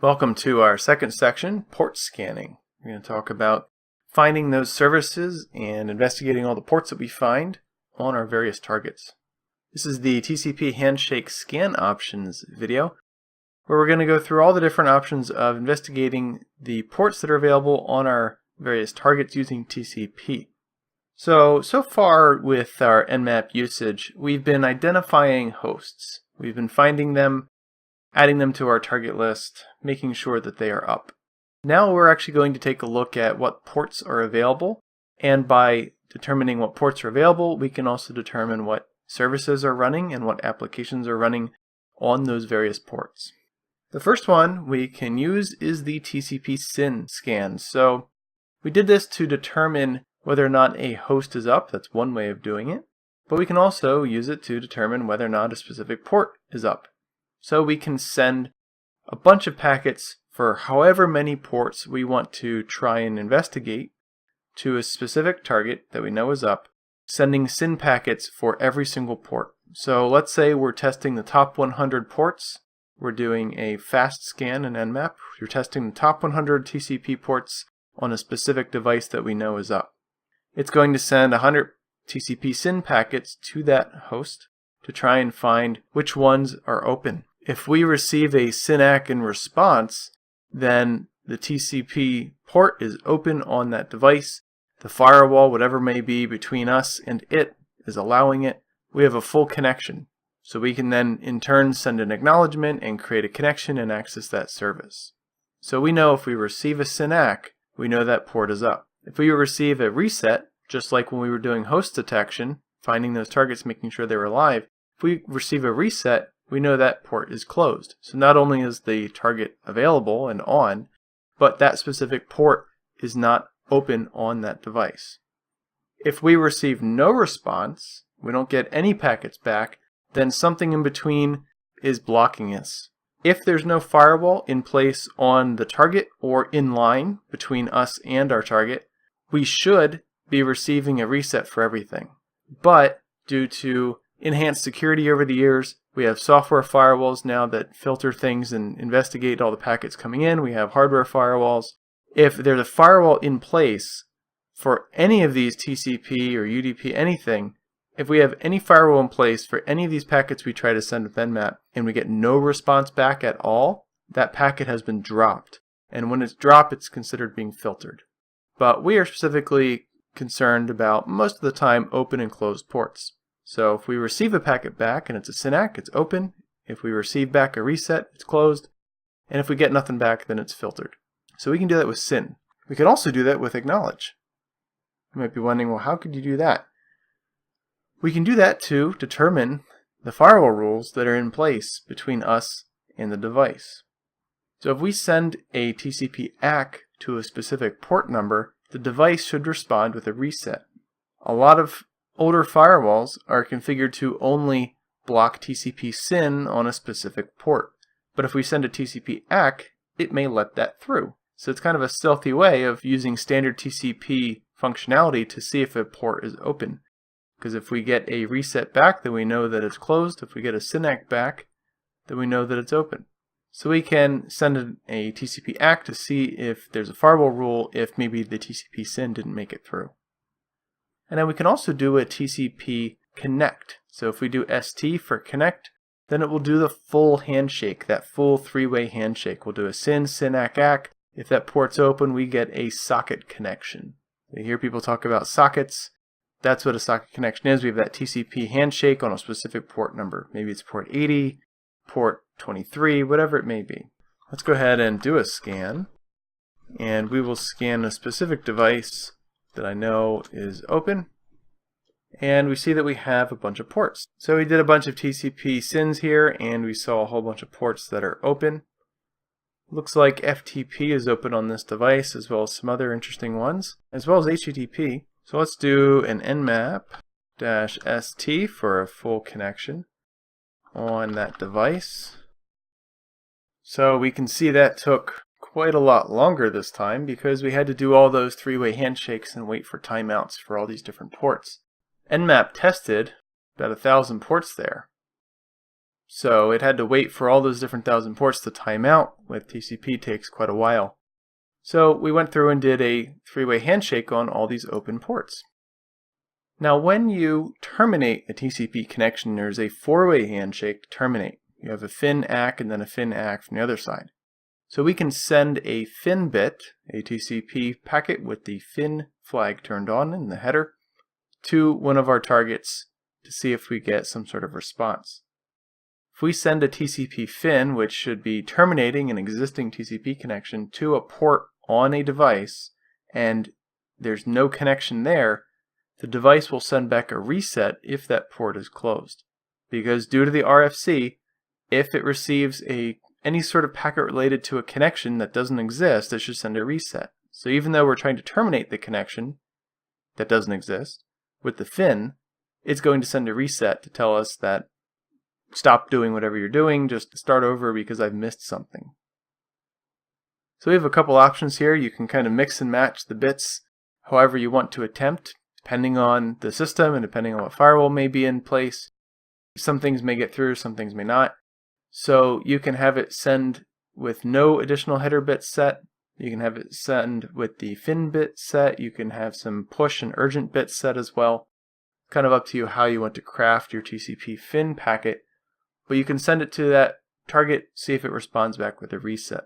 Welcome to our second section, port scanning. We're going to talk about finding those services and investigating all the ports that we find on our various targets. This is the TCP Handshake scan options video, where we're going to go through all the different options of investigating the ports that are available on our various targets using TCP. So far with our Nmap usage, we've been identifying hosts. We've been finding them, adding them to our target list, making sure that they are up. Now we're actually going to take a look at what ports are available, and by determining what ports are available, we can also determine what services are running and what applications are running on those various ports. The first one we can use is the TCP Syn Scan. So we did this to determine whether or not a host is up. That's one way of doing it. But we can also use it to determine whether or not a specific port is up. So we can send a bunch of packets for however many ports we want to try and investigate to a specific target that we know is up, sending SYN packets for every single port. So let's say we're testing the top 100 ports. We're doing a fast scan in Nmap. You're testing the top 100 TCP ports on a specific device that we know is up. It's going to send 100 TCP SYN packets to that host to try and find which ones are open. If we receive a SYN-ACK in response, then the TCP port is open on that device. The firewall, whatever may be between us and it, is allowing it. We have a full connection. So we can then in turn send an acknowledgement and create a connection and access that service. So we know if we receive a SYN-ACK, we know that port is up. If we receive a reset, just like when we were doing host detection, finding those targets, making sure they were live, if we receive a reset, we know that port is closed. So not only is the target available and on, but that specific port is not open on that device. If we receive no response, we don't get any packets back, then something in between is blocking us. If there's no firewall in place on the target or in line between us and our target, we should be receiving a reset for everything. But due to enhanced security over the years, we have software firewalls now that filter things and investigate all the packets coming in. We have hardware firewalls. If there's a firewall in place for any of these TCP or UDP, anything, if we have any firewall in place for any of these packets we try to send with Nmap and we get no response back at all, that packet has been dropped. And when it's dropped, it's considered being filtered. But we are specifically concerned about, most of the time, open and closed ports. So if we receive a packet back and it's a SYN-ACK, it's open. If we receive back a reset, it's closed. And if we get nothing back, then it's filtered. So we can do that with SYN. We can also do that with acknowledge. You might be wondering, well, how could you do that? We can do that to determine the firewall rules that are in place between us and the device. So if we send a TCP ACK to a specific port number, the device should respond with a reset. A lot of older firewalls are configured to only block TCP SYN on a specific port. But if we send a TCP ACK, it may let that through. So it's kind of a stealthy way of using standard TCP functionality to see if a port is open. Because if we get a reset back, then we know that it's closed. If we get a SYN-ACK back, then we know that it's open. So we can send a TCP ACK to see if there's a firewall rule if maybe the TCP SYN didn't make it through. And then we can also do a TCP Connect. So if we do ST for Connect, then it will do the full handshake, that full three-way handshake. We'll do a SYN, SYN-ACK, ACK. If that port's open, we get a socket connection. You hear people talk about sockets. That's what a socket connection is. We have that TCP handshake on a specific port number. Maybe it's port 80, port 23, whatever it may be. Let's go ahead and do a scan. And we will scan a specific device that I know is open. And we see that we have a bunch of ports. So we did a bunch of TCP SYNs here, and we saw a whole bunch of ports that are open. Looks like FTP is open on this device, as well as some other interesting ones, as well as HTTP. So let's do an nmap-st for a full connection on that device. So we can see that took quite a lot longer this time because we had to do all those three-way handshakes and wait for timeouts for all these different ports. Nmap tested about 1,000 ports there. So it had to wait for all those different 1,000 ports to time out. With TCP takes quite a while. So we went through and did a three-way handshake on all these open ports. Now when you terminate a TCP connection, there's a four-way handshake to terminate. You have a Fin ACK and then a Fin ACK from the other side. So we can send a Fin bit, a TCP packet with the Fin flag turned on in the header, to one of our targets to see if we get some sort of response. If we send a TCP Fin, which should be terminating an existing TCP connection, to a port on a device, and there's no connection there, the device will send back a reset if that port is closed. Because due to the RFC, if it receives any sort of packet related to a connection that doesn't exist, it should send a reset. So even though we're trying to terminate the connection that doesn't exist, with the Fin, it's going to send a reset to tell us that stop doing whatever you're doing, just start over because I've missed something. So we have a couple options here. You can kind of mix and match the bits however you want to attempt, depending on the system and depending on what firewall may be in place. Some things may get through, some things may not. So you can have it send with no additional header bits set. You can have it send with the Fin bit set. You can have some push and urgent bits set as well. Kind of up to you how you want to craft your TCP Fin packet. But you can send it to that target, see if it responds back with a reset.